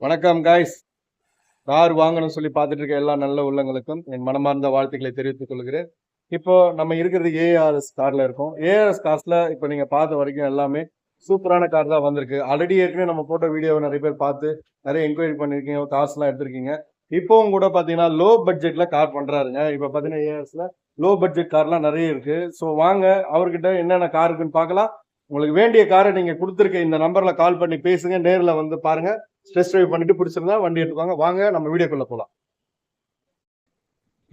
வணக்கம் guys. Car வாங்கணும்னு சொல்லி பார்த்துட்டு இருக்க எல்லா நல்ல உள்ளங்களுக்கும் என் மனமார்ந்த வாழ்த்துக்களை தெரிவித்துக் கொள்கிறேன். இப்போ நம்ம இருக்கிறது ஏஆர்எஸ் கார்ல இருக்கோம். ஏஆர்எஸ் கார்ஸ்ல இப்போ நீங்க பார்த்த வரைக்கும் எல்லாமே சூப்பரான கார் தான் வந்திருக்கு. ஆல்ரெடி ஏற்கனவே நம்ம போட்ட வீடியோவை நிறைய பேர் பார்த்து நிறைய என்கொயரி பண்ணிருக்கீங்க, கார்ஸ்லாம் எடுத்திருக்கீங்க. இப்போவும் கூட பாத்தீங்கன்னா லோ பட்ஜெட்ல கார் பண்றாருங்க. இப்போ பாத்தீங்கன்னா ஏஆர்எஸ்ல லோ பட்ஜெட் கார்லாம் நிறைய இருக்கு. ஸோ வாங்க அவர்கிட்ட என்னென்ன கார் இருக்குன்னு பார்க்கலாம். உங்களுக்கு வேண்டிய காரை நீங்க கொடுத்துருக்க இந்த நம்பர்ல கால் பண்ணி பேசுங்க, நேரில் வந்து பாருங்க, ஸ்ட்ரெஸ் ட்ரைவ் பண்ணிட்டு பிடிச்சிருந்தா வண்டி எடுத்துவாங்க. வாங்க நம்ம வீடியோக்குள்ள போகலாம்.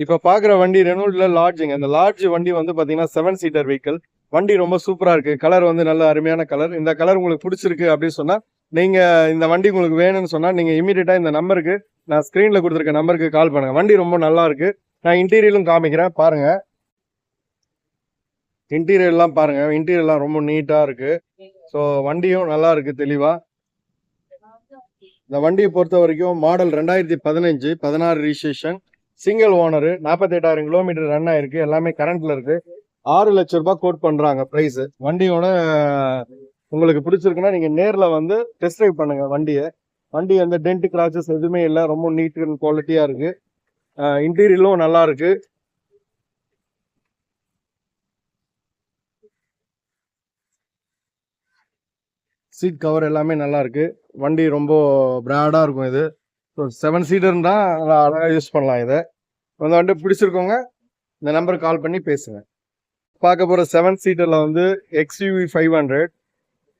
இப்ப பாக்குற வண்டி ரெனோல்ட்ல லாட்ஜுங்க. இந்த லாட்ஜ் வண்டி வந்து பாத்தீங்கன்னா 7 சீட்டர் வெஹிக்கிள். வண்டி ரொம்ப சூப்பரா இருக்கு. கலர் வந்து நல்ல அருமையான கலர். இந்த கலர் உங்களுக்கு பிடிச்சிருக்கு அப்படின்னு சொன்னா நீங்க இந்த வண்டி உங்களுக்கு வேணும்னு சொன்னா நீங்க இமீடியட்டா இந்த நம்பருக்கு, நான் ஸ்கிரீன்ல கொடுத்துருக்க நம்பருக்கு கால் பண்ணுங்க. வண்டி ரொம்ப நல்லா இருக்கு. நான் இன்டீரியரும் காமிக்கிறேன் பாருங்க. இன்டீரியர்லாம் பாருங்க, இன்டீரியர்லாம் ரொம்ப நீட்டா இருக்கு. ஸோ வண்டியும் நல்லா இருக்கு தெளிவா. இந்த வண்டியை பொறுத்த வரைக்கும் model 2015 16 registration, single owner, 48,000 kilometre run ஆயிருக்கு. எல்லாமே கரண்ட்ல இருக்கு. 6 லட்சம் ரூபாய் கோட் பண்றாங்க பிரைஸ். வண்டியோட உங்களுக்கு பிடிச்சிருக்குன்னா நீங்க நேர்ல வந்து டெஸ்ட் ட்ரைவ் பண்ணுங்க வண்டியை. வண்டி அந்த டென்ட் கிராச்சஸ் எதுவுமே இல்லை, ரொம்ப நீட் அண்ட் குவாலிட்டியா இருக்கு. இன்டீரியரும் நல்லா இருக்கு. சீட் கவர் எல்லாமே நல்லா இருக்கு. வண்டி ரொம்ப பிராடா இருக்கும். இது 7 சீட்டர் தான், அழகாக யூஸ் பண்ணலாம். இதை வந்து வண்டி பிடிச்சிருக்கோங்க இந்த நம்பருக்கு கால் பண்ணி பேசுங்க. பார்க்க போகிற 7 சீட்டர்ல வந்து XUV 500.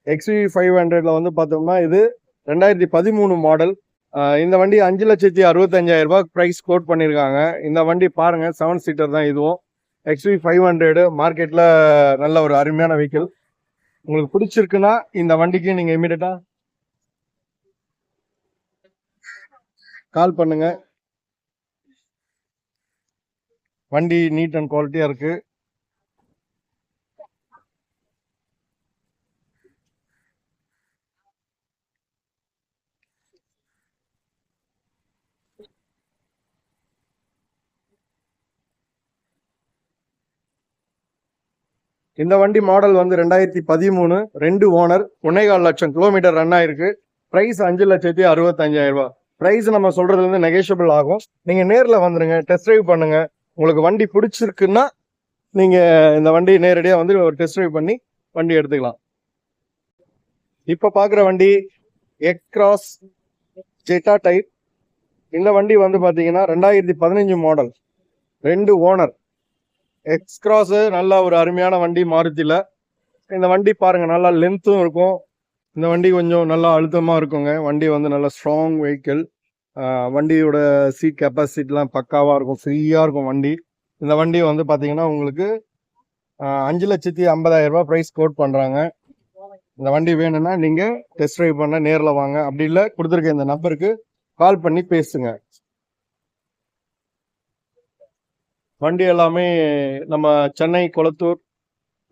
XUV 500ல வந்து பார்த்தோம்னா இது 2013 மாடல். இந்த வண்டி 5,65,000 ரூபாய் ப்ரைஸ் கோட் பண்ணியிருக்காங்க. இந்த வண்டி பாருங்க 7 சீட்டர் தான் இதுவும். XUV 500 மார்க்கெட்டில் நல்ல ஒரு அருமையான வெஹிக்கிள். உங்களுக்கு பிடிச்சிருக்குன்னா இந்த வண்டிக்கு நீங்க இமீடியட்டா கால் பண்ணுங்க. வண்டி நீட் அண்ட் குவாலிட்டியா இருக்கு. இந்த வண்டி மாடல் வந்து 2013, 2 ஓனர், 1.25 லட்சம் கிலோமீட்டர் ரன் ஆயிருக்கு. பிரைஸ் 5,65,000 ரூபாய். பிரைஸ் நம்ம சொல்றது வந்து நெகோஷியபிள் ஆகும். நீங்க நேர்ல வந்துருங்க, டெஸ்ட் ட்ரைவ் பண்ணுங்க. உங்களுக்கு வண்டி பிடிச்சிருக்குன்னா நீங்க இந்த வண்டி நேரடியா வந்து ஒரு டெஸ்ட் ட்ரைவ் பண்ணி வண்டி எடுத்துக்கலாம். இப்ப பாக்குற வண்டி எக்ராஸ் ஜெட்டா டைப். இந்த வண்டி வந்து பாத்தீங்கன்னா 2015 மாடல், 2 ஓனர். எக்ஸ்கிராஸ் நல்ல ஒரு அருமையான வண்டி மாருதியில. இந்த வண்டி பாருங்க நல்லா லென்த்தும் இருக்கும். இந்த வண்டி கொஞ்சம் நல்லா அழுத்தமா இருக்குங்க. வண்டி வந்து நல்ல ஸ்ட்ராங் வெஹிக்கிள். வண்டியோட சீட் கெப்பாசிட்டிலாம் பக்காவா இருக்கும், ஃப்ரீயா இருக்கும் வண்டி. இந்த வண்டி வந்து பாத்தீங்கன்னா உங்களுக்கு 5,50,000 ரூபாய் ப்ரைஸ் கோட் பண்றாங்க. இந்த வண்டி வேணும்னா நீங்க டெஸ்ட் ட்ரைவ் பண்ண நேரில் வாங்க. அப்படி இல்லை கொடுத்துருக்க இந்த நம்பருக்கு கால் பண்ணி பேசுங்க. வண்டி எல்லாமே நம்ம சென்னை கொளத்தூர்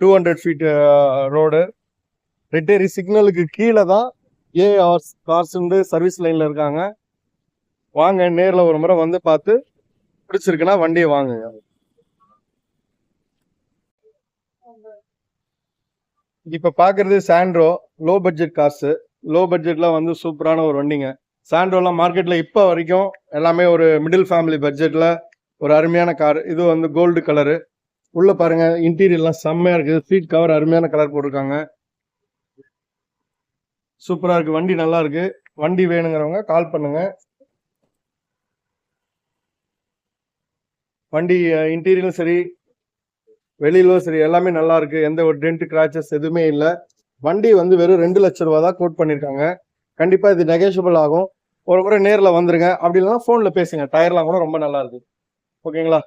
200 ஃபீட் ரோடு, ரெட்டேரி சிக்னலுக்கு கீழே தான் ஏஆர்எஸ் கார்ஸ் சர்வீஸ் லைன்ல இருக்காங்க. வாங்க நேரில் ஒரு முறை வந்து பார்த்து பிடிச்சிருக்குன்னா வண்டியை வாங்குங்க. இப்ப பாக்குறது Santro low budget cars. Low பட்ஜெட்ல வந்து சூப்பரான ஒரு வண்டிங்க. சாண்ட்ரோலாம் மார்க்கெட்ல இப்ப வரைக்கும் எல்லாமே ஒரு மிடில் ஃபேமிலி பட்ஜெட்ல ஒரு அருமையான கார். இது வந்து கோல்டு கலரு. உள்ள பாருங்க இன்டீரியர்லாம் செம்மையா இருக்கு. சீட் கவர் அருமையான கலர் போட்டிருக்காங்க. சூப்பரா இருக்கு. வண்டி நல்லா இருக்கு. வண்டி வேணுங்கிறவங்க கால் பண்ணுங்க. வண்டி இன்டீரியரும் சரி வெளியிலும் சரி எல்லாமே நல்லா இருக்கு. எந்த ஒரு டென்ட் கிராச்சஸ் எதுவுமே இல்லை. வண்டி வந்து வெறும் 2 லட்சம் ரூபா தான் கோட் பண்ணிருக்காங்க. கண்டிப்பா இது நெகோஷியபிள் ஆகும். ஒரு முறை நேரில் வந்துருங்க. அப்படி இல்லைன்னா போன்ல பேசுங்க. டயர்லாம் கூட ரொம்ப நல்லா இருக்கு. ஓகேங்களா?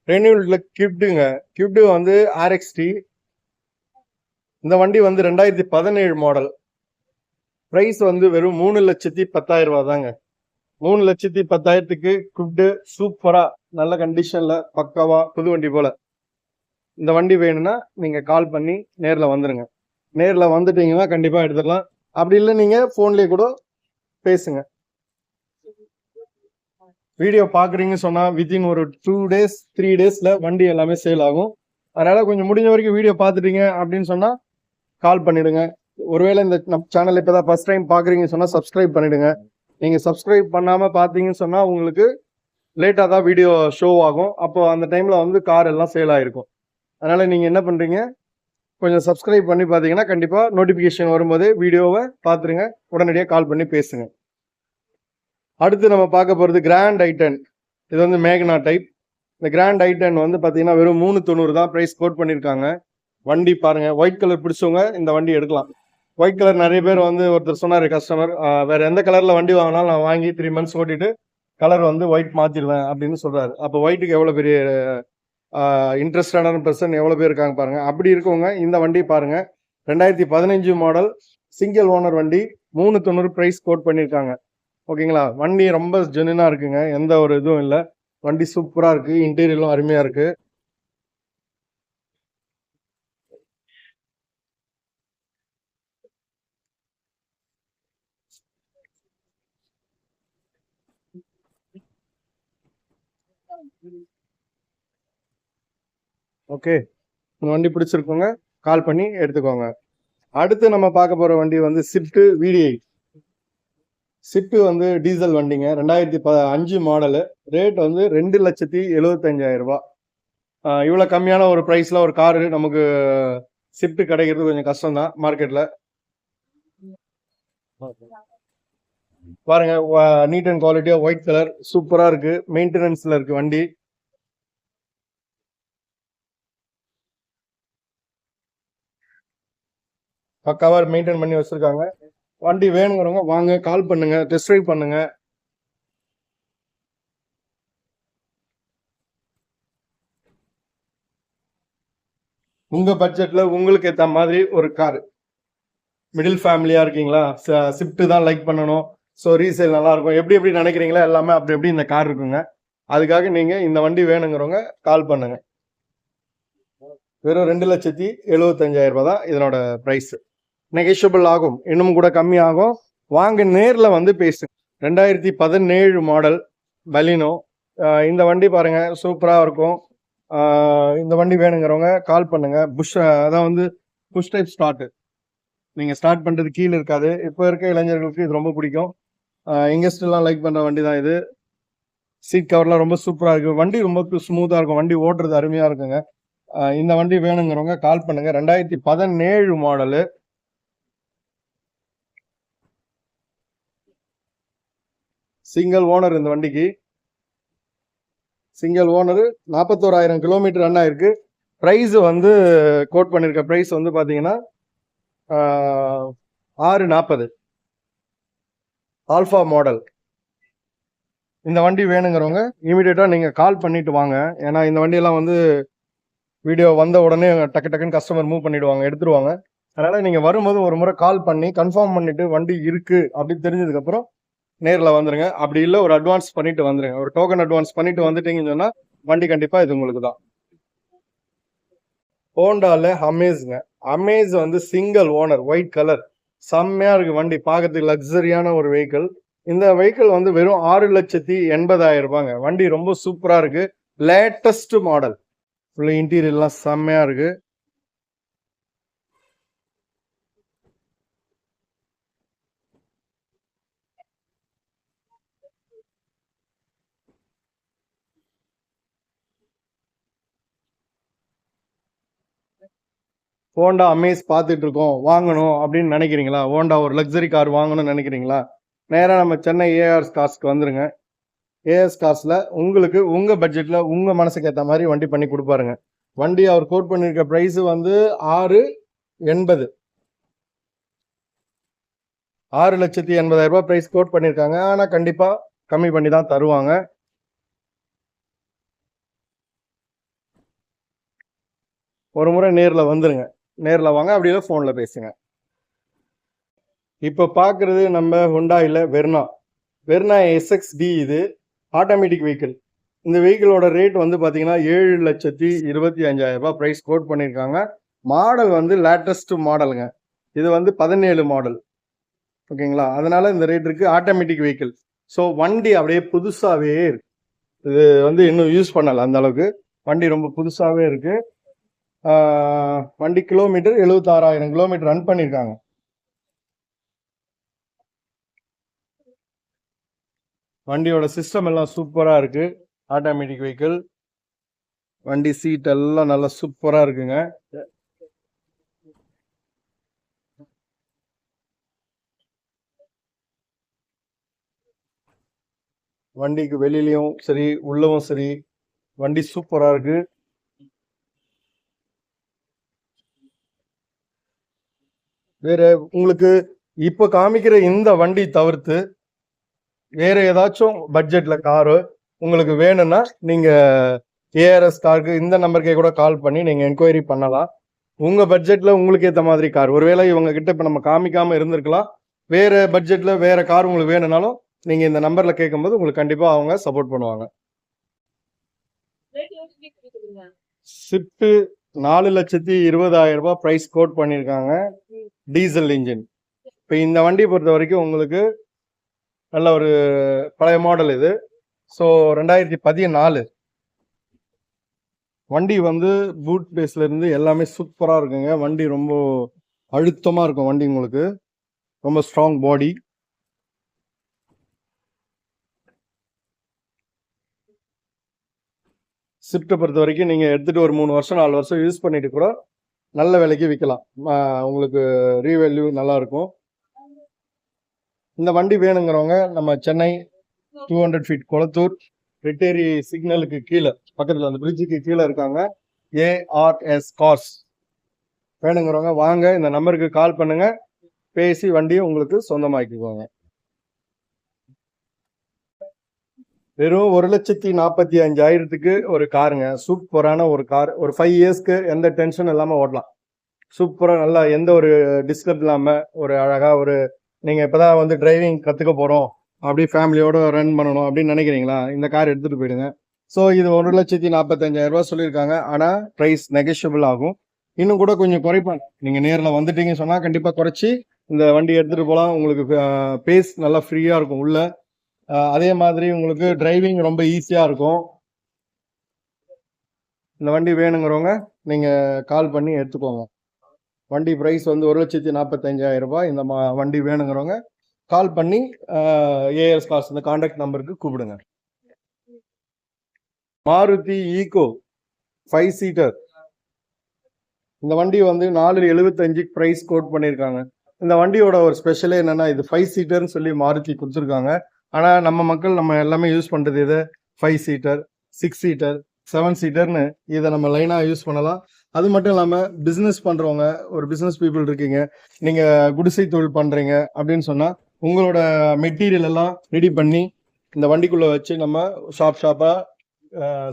ரெனியூல்ட்ல கியூப்டுங்க. கியூப்டு வந்து RXT. இந்த வண்டி வந்து 2017 மாடல். பிரைஸ் வந்து வெறும் 3,10,000 ரூபாய் தாங்க. 3,10,000க்கு கியூப்டு சூப்பரா நல்ல கண்டிஷன்ல பக்காவா புது வண்டி போல. இந்த வண்டி வேணும்னா நீங்க கால் பண்ணி நேர்ல வந்துருங்க. நேர்ல வந்துட்டீங்கன்னா கண்டிப்பா எடுத்துக்கலாம். அப்படி இல்லை நீங்க போன்லயே கூட பேசுங்க. வீடியோ பாக்குறீங்கன்னு சொன்னா வித்தின் ஒரு 2 days 3 daysல வண்டி எல்லாமே சேல் ஆகும். அதனால கொஞ்சம் முடிஞ்ச வரைக்கும் வீடியோ பார்த்துட்டீங்க அப்படின்னு சொன்னா கால் பண்ணிடுங்க. ஒருவேளை இந்த நம்ம சேனல் இப்பதான் ஃபர்ஸ்ட் டைம் பாக்குறீங்கன்னு சொன்னா சப்ஸ்கிரைப் பண்ணிடுங்க. நீங்க சப்ஸ்கிரைப் பண்ணாம பாத்தீங்கன்னு சொன்னா உங்களுக்கு லேட்டா தான் வீடியோ ஷோ ஆகும். அப்போ அந்த டைம்ல வந்து கார் எல்லாம் சேல் ஆயிருக்கும். அதனால நீங்க என்ன பண்றீங்க, கொஞ்சம் சப்ஸ்கிரைப் பண்ணி பாத்தீங்கன்னா கண்டிப்பா நோட்டிபிகேஷன் வரும்போது வீடியோவை பாத்துருங்க. உடனடியாக கால் பண்ணி பேசுங்க. அடுத்து நம்ம பார்க்க போறது கிராண்ட் ஐட்டன். இது வந்து மேக்னா டைப். இந்த கிராண்ட் ஐட்டன் வந்து பாத்தீங்கன்னா வெறும் 390 தான் பிரைஸ் கோட் பண்ணிருக்காங்க. வண்டி பாருங்க, ஒயிட் கலர் பிடிச்சவங்க இந்த வண்டி எடுக்கலாம். ஒயிட் கலர் நிறைய பேர் வந்து ஒருத்தர் சொன்னாரு கஸ்டமர், வேற எந்த கலர்ல வண்டி வாங்கினாலும் நான் வாங்கி 3 months ஓட்டிட்டு கலர் வந்து ஒயிட் மாத்திடுவேன் அப்படின்னு சொல்றாரு. அப்போ ஒயிட்டுக்கு எவ்வளவு பெரிய இன்ட்ரெஸ்டான பர்சன் எவ்வளவு பேர் இருக்காங்க பாருங்க. அப்படி இருக்கவங்க இந்த வண்டி பாருங்க, 2015 மாடல் சிங்கிள் ஓனர் வண்டி 390 பிரைஸ் கோட் பண்ணிருக்காங்க. ஓகேங்களா, வண்டி ரொம்ப ஜெனுனா இருக்குங்க, எந்த ஒரு இதுவும் இல்லை. வண்டி சூப்பரா இருக்கு, இன்டீரியரும் அருமையா இருக்கு. ஓகே, இந்த வண்டி பிடிச்சிருக்கோங்க, கால் பண்ணி எடுத்துக்கோங்க. அடுத்து நம்ம பார்க்க போற வண்டி வந்து ஸ்விஃப்ட் VDI. ஸ்விஃப்ட் வந்து டீசல் வண்டிங்க, 2005 மாடலு. ரேட் வந்து 2,75,000 ரூபாய். இவ்வளவு கம்மியான ஒரு பிரைஸ்ல ஒரு காரு நமக்கு ஸ்விஃப்ட் கிடைக்கிறது கொஞ்சம் கஷ்டம் தான் மார்க்கெட்ல. பாருங்க, நீட் அண்ட் குவாலிட்டியா ஒயிட் கலர் சூப்பரா இருக்கு, மெயின்டெனன்ஸ்ல இருக்கு வண்டி. பக்காவா மெயின்டைன் பண்ணி வச்சிருக்காங்க. வண்டி வேணுங்கிறவங்க வாங்க, கால் பண்ணுங்க, டெஸ்ட் ட்ரைவ் பண்ணுங்க. உங்க பட்ஜெட்ல உங்களுக்கு ஏத்த மாதிரி ஒரு கார், மிடில் ஃபேமிலியா இருக்கீங்களா, ஸ்விஃப்ட் தான் லைக் பண்ணணும், ஸோ ரீசேல் நல்லா இருக்கும், எப்படி எப்படி நினைக்கிறீங்களா எல்லாமே அப்படி எப்படி இந்த கார் இருக்குங்க. அதுக்காக நீங்க இந்த வண்டி வேணுங்கிறவங்க கால் பண்ணுங்க. வெறும் 2,75,000 ரூபாய் தான் இதனோட பிரைஸ். நெகோஷியபிள் ஆகும், இன்னும் கூட கம்மி ஆகும். வாங்க நேர்ல வந்து பேசுங்க. 2017 மாடல் பலினோ. இந்த வண்டி பாருங்க சூப்பரா இருக்கும். இந்த வண்டி வேணுங்கிறவங்க கால் பண்ணுங்க. புஷ் அதான் வந்து புஷ் டைப் ஸ்டார்ட், நீங்க ஸ்டார்ட் பண்றது கீழே இருக்காது. இப்போ இருக்க இளைஞர்களுக்கு இது ரொம்ப பிடிக்கும். யங்கஸ்ட் எல்லாம் லைக் பண்ற வண்டி தான் இது. சீட் கவர்லாம் ரொம்ப சூப்பரா இருக்கு, வண்டி ரொம்ப ஸ்மூத்தா இருக்கும், வண்டி ஓட்டுறது அருமையா இருக்குங்க. இந்த வண்டி வேணுங்கிறவங்க கால் பண்ணுங்க. 2017 மாடலு, சிங்கிள் ஓனர். இந்த வண்டிக்கு சிங்கிள் ஓனர், 41,000 கிலோமீட்டர் ரன் ஆயிருக்கு. பிரைஸ் வந்து கோட் பண்ணிருக்க பிரைஸ் வந்து பாத்தீங்கன்னா 640. Alpha model. இந்த வண்டி வேணுங்கிறவங்க இமீடியட்டா நீங்க கால் பண்ணிட்டு வாங்க. ஏன்னா இந்த வண்டியெல்லாம் வந்து வீடியோ வந்த உடனே டக்கு டக்குன்னு கஸ்டமர் மூவ் பண்ணிடுவாங்க, எடுத்துருவாங்க. அதனால நீங்க வரும்போது ஒரு முறை கால் பண்ணி கன்ஃபார்ம் பண்ணிட்டு வண்டி இருக்கு அப்படின்னு தெரிஞ்சதுக்கு அப்புறம் நேர்ல வந்துருங்க. அப்படி இல்லை ஒரு அட்வான்ஸ் பண்ணிட்டு வந்துருங்க, ஒரு டோக்கன் அட்வான்ஸ் பண்ணிட்டு வந்துட்டீங்கன்னு சொன்னா வண்டி கண்டிப்பா இது உங்களுக்கு தான். ஹோண்டால அமேஸ்ங்க. அமேஸ் வந்து சிங்கிள் ஓனர், ஒயிட் கலர், செம்மையா இருக்கு வண்டி, பார்க்கறதுக்கு லக்ஸரியான ஒரு வெஹிக்கிள். இந்த வெஹிக்கிள் வந்து வெறும் 6,80,000 ரூபாங்க. வண்டி ரொம்ப சூப்பரா இருக்கு, லேட்டஸ்ட் மாடல். ஃபுல்லா இன்டீரியர்லாம் செம்மையா இருக்கு. ஹோண்டா அமேஸ் பார்த்துட்டு இருக்கோம், வாங்கணும் அப்படின்னு நினைக்கிறீங்களா, ஹோண்டா ஒரு லக்ஸரி கார் வாங்கணும்னு நினைக்கிறீங்களா, நேராக நம்ம சென்னை ஏஆர்எஸ் கார்ஸ்க்கு வந்துருங்க. ஏஎஸ் கார்ஸ்ல உங்களுக்கு உங்க பட்ஜெட்ல உங்க மனசுக்கு ஏற்ற மாதிரி வண்டி பண்ணி கொடுப்பாருங்க. வண்டி அவர் கோட் பண்ணிருக்க பிரைஸ் வந்து 6,80,000. 6,80,000 ரூபாய் பிரைஸ் கோட் பண்ணிருக்காங்க. ஆனா கண்டிப்பா கம்மி பண்ணி தான் தருவாங்க. ஒரு முறை நேர்ல வந்துருங்க, நேர்ல வாங்க, அப்படி இல்லை போன்ல பேசுங்க. இப்ப பாக்குறது நம்ம ஹுண்டாயில வெர்னா. Verna SXD. இது ஆட்டோமேட்டிக் வெஹிக்கிள். இந்த வெஹிக்கிளோட ரேட் வந்து பாத்தீங்கன்னா 7,25,000 ரூபாய் பிரைஸ் கோட் பண்ணிருக்காங்க. மாடல் வந்து லேட்டஸ்ட் மாடலுங்க. இது வந்து 17 மாடல். ஓகேங்களா, அதனால இந்த ரேட் இருக்கு. ஆட்டோமேட்டிக் வெஹிக்கிள், ஸோ வண்டி அப்படியே புதுசாவே இருக்கு. இது வந்து இன்னும் யூஸ் பண்ணல அந்த அளவுக்கு, வண்டி ரொம்ப புதுசாவே இருக்கு. வண்டி கிலோமீட்டர் 76,000 கிலோமீட்டர் ரன் பண்ணியிருக்காங்க. வண்டியோட சிஸ்டம் எல்லாம் சூப்பரா இருக்கு. Automatic vehicle. வண்டி சீட் எல்லாம் நல்லா சூப்பரா இருக்குங்க. வண்டிக்கு வெளியிலயும் சரி உள்ளவும் சரி வண்டி சூப்பரா இருக்கு. வேற உங்களுக்கு இப்ப காமிக்கிற இந்த வண்டி தவிர்த்து வேற ஏதாச்சும் பட்ஜெட்ல காரு உங்களுக்கு வேணும்னா நீங்க ஏஆர்எஸ் காருக்கு இந்த நம்பருக்கே கூட கால் பண்ணி நீங்க என்கொயரி பண்ணலாம். உங்க பட்ஜெட்ல உங்களுக்கு ஏத்த மாதிரி கார், ஒருவேளை இவங்க கிட்ட இப்ப நம்ம காமிக்காம இருந்திருக்கலாம், வேற பட்ஜெட்ல வேற கார் உங்களுக்கு வேணும்னாலும் நீங்க இந்த நம்பர்ல கேட்கும்போது உங்களுக்கு கண்டிப்பா அவங்க சப்போர்ட் பண்ணுவாங்க. ஸ்விஃப்ட் 4,20,000 பிரைஸ் கோட் பண்ணியிருக்காங்க. Diesel engine. இப்போ இந்த வண்டி பொறுத்த வரைக்கும் உங்களுக்கு நல்ல ஒரு பழைய மாடல் இது. ஸோ 2014 வண்டி வந்து பூட் பேஸ்ல இருந்து எல்லாமே சூப்பரா இருக்குங்க. வண்டி ரொம்ப அழுத்தமா இருக்கும். வண்டி உங்களுக்கு ரொம்ப ஸ்ட்ராங் பாடி. ஸ்விஃப்ட்டை பொறுத்த வரைக்கும் நீங்க எடுத்துட்டு ஒரு 3 வருஷம் 4 வருஷம் யூஸ் பண்ணிட்டு கூட நல்ல விலைக்கு விற்கலாம். உங்களுக்கு ரீவேல்யூ நல்லா இருக்கும். இந்த வண்டி வேணுங்கிறவங்க நம்ம சென்னை 200 ஃபீட் கொளத்தூர் ரிட்டேரி சிக்னலுக்கு கீழே பக்கத்தில் அந்த பிரிட்ஜுக்கு கீழே இருக்காங்க. ARS cars. வேணுங்கிறவங்க வாங்க, இந்த நம்பருக்கு கால் பண்ணுங்க, பேசி வண்டியை உங்களுக்கு சொந்தமாக்கிக்குவாங்க. வெறும் 1,45,000 ஒரு காருங்க. சூப்பரான ஒரு கார். ஒரு 5 இயர்ஸ்க்கு எந்த டென்ஷன் இல்லாம ஓடலாம். சூப்பரா நல்லா எந்த ஒரு டிஸ்டர்ப் இல்லாம ஒரு அழகா ஒரு நீங்க இப்பதான் வந்து டிரைவிங் கத்துக்க போறோம், அப்படி ஃபேமிலியோட ரன் பண்ணணும் அப்படின்னு நினைக்கிறீங்களா, இந்த கார் எடுத்துட்டு போயிடுங்க. ஸோ இது 1,45,000 சொல்லியிருக்காங்க. ஆனா பிரைஸ் நெகோஷியபிள் ஆகும். இன்னும் கூட கொஞ்சம் குறைப்பாங்க. நீங்க நேரில் வந்துட்டீங்கன்னு சொன்னா கண்டிப்பா குறைச்சி இந்த வண்டி எடுத்துட்டு போகலாம். உங்களுக்கு பேஸ் நல்லா ஃப்ரீயா இருக்கும் உள்ள. அதே மாதிரி உங்களுக்கு டிரைவிங் ரொம்ப ஈஸியா இருக்கும். இந்த வண்டி வேணுங்கிறவங்க நீங்க கால் பண்ணி எடுத்துக்கோங்க. வண்டி பிரைஸ் வந்து 1,45,000. இந்த வண்டி வேணுங்கிறவங்க கால் பண்ணி ஏஆர்எஸ் கார்ஸ் இந்த கான்டாக்ட் நம்பருக்கு கூப்பிடுங்க. Maruti Eeco 5 seater. இந்த வண்டி வந்து 4,75 பிரைஸ் கோட் பண்ணியிருக்காங்க. இந்த வண்டியோட ஒரு ஸ்பெஷலே என்னன்னா, இது 5 சீட்டர்னு சொல்லி மாருதி கொடுத்துருக்காங்க. ஆனா நம்ம மக்கள் நம்ம எல்லாமே யூஸ் பண்றது இது 5 சீட்டர், 6 சீட்டர், 7 சீட்டர்னு இதை நம்ம லைனா யூஸ் பண்ணலாம். அது மட்டும் இல்லாம பிசினஸ் பண்றவங்க, ஒரு பிசினஸ் பீப்புள் இருக்கீங்க, நீங்க குடிசை தொழில் பண்றீங்க அப்படின்னு சொன்னா உங்களோட மெட்டீரியல் எல்லாம் ரெடி பண்ணி இந்த வண்டிக்குள்ள வச்சு நம்ம ஷாப்பா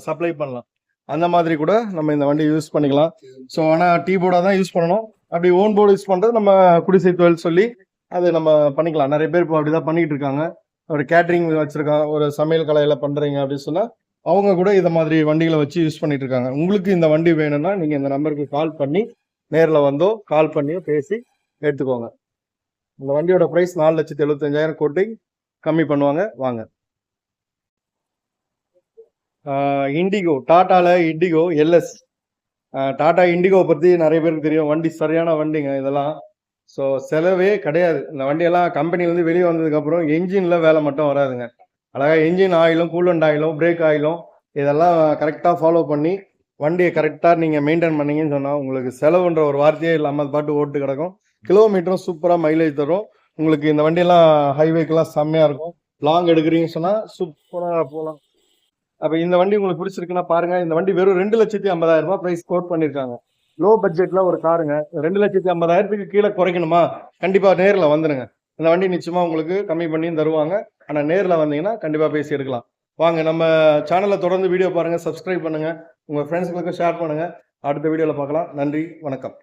சப்ளை பண்ணலாம். அந்த மாதிரி கூட நம்ம இந்த வண்டி யூஸ் பண்ணிக்கலாம். ஸோ ஆனால் டீ போர்டாக தான் யூஸ் பண்ணணும். அப்படி ஓன் போர்டு யூஸ் பண்ணுறது நம்ம குடிசை தொழில் சொல்லி அது நம்ம பண்ணிக்கலாம். நிறைய பேர் இப்போ அப்படிதான் பண்ணிட்டு இருக்காங்க. ஒரு கேட்டரிங் வச்சிருக்காங்க, ஒரு சமையல் கலையில பண்றீங்க அப்படின்னு சொன்னா அவங்க கூட இதை மாதிரி வண்டிகளை வச்சு யூஸ் பண்ணிட்டு இருக்காங்க. உங்களுக்கு இந்த வண்டி வேணும்னா நீங்க இந்த நம்பருக்கு கால் பண்ணி நேரில் வந்தோ கால் பண்ணியோ பேசி எடுத்துக்கோங்க. இந்த வண்டியோட பிரைஸ் 4,75,000 கோட்டி கம்மி பண்ணுவாங்க. வாங்க. இண்டிகோ, டாட்டால இண்டிகோ எல்எஸ். டாடா இண்டிகோ பற்றி நிறைய பேருக்கு தெரியும். வண்டி சரியான வண்டிங்க இதெல்லாம். ஸோ செலவே கிடையாது. இந்த வண்டியெல்லாம் கம்பெனிலேருந்து வெளியே வந்ததுக்கப்புறம் என்ஜினில் வேலை மட்டும் வராதுங்க. அழகாக என்ஜின் ஆயிலும், கூலண்ட் ஆயிலும், பிரேக் ஆயிலும் இதெல்லாம் கரெக்டாக ஃபாலோ பண்ணி வண்டியை கரெக்டாக நீங்கள் மெயின்டைன் பண்ணீங்கன்னு சொன்னால் உங்களுக்கு செலவுன்ற ஒரு வார்த்தையே இல்லாமல் பாட்டு ஓட்டு கிடக்கும். கிலோமீட்டரும் சூப்பராக மைலேஜ் தரும். உங்களுக்கு இந்த வண்டியெல்லாம் ஹைவேக்கெல்லாம் செம்மையாக இருக்கும். லாங் எடுக்கிறீங்கன்னு சொன்னால் சூப்பராக போகலாம். அப்போ இந்த வண்டி உங்களுக்கு பிடிச்சிருக்குன்னா பாருங்க. இந்த வண்டி வெறும் 2,50,000 பிரைஸ் கோட் பண்ணியிருக்காங்க. லோ பட்ஜெட்ல ஒரு காருங்க. 2,50,000 கீழே குறைக்கணுமா, கண்டிப்பா நேரில் வந்துடுங்க. இந்த வண்டி நிச்சயமா உங்களுக்கு கம்மி பண்ணி தருவாங்க. ஆனா நேரில் வந்தீங்கன்னா கண்டிப்பா பேசி எடுக்கலாம். வாங்க, நம்ம சேனலை தொடர்ந்து வீடியோ பாருங்க, சப்ஸ்கிரைப் பண்ணுங்க, உங்க ஃப்ரெண்ட்ஸ்களுக்கு ஷேர் பண்ணுங்க. அடுத்த வீடியோல பார்க்கலாம். நன்றி, வணக்கம்.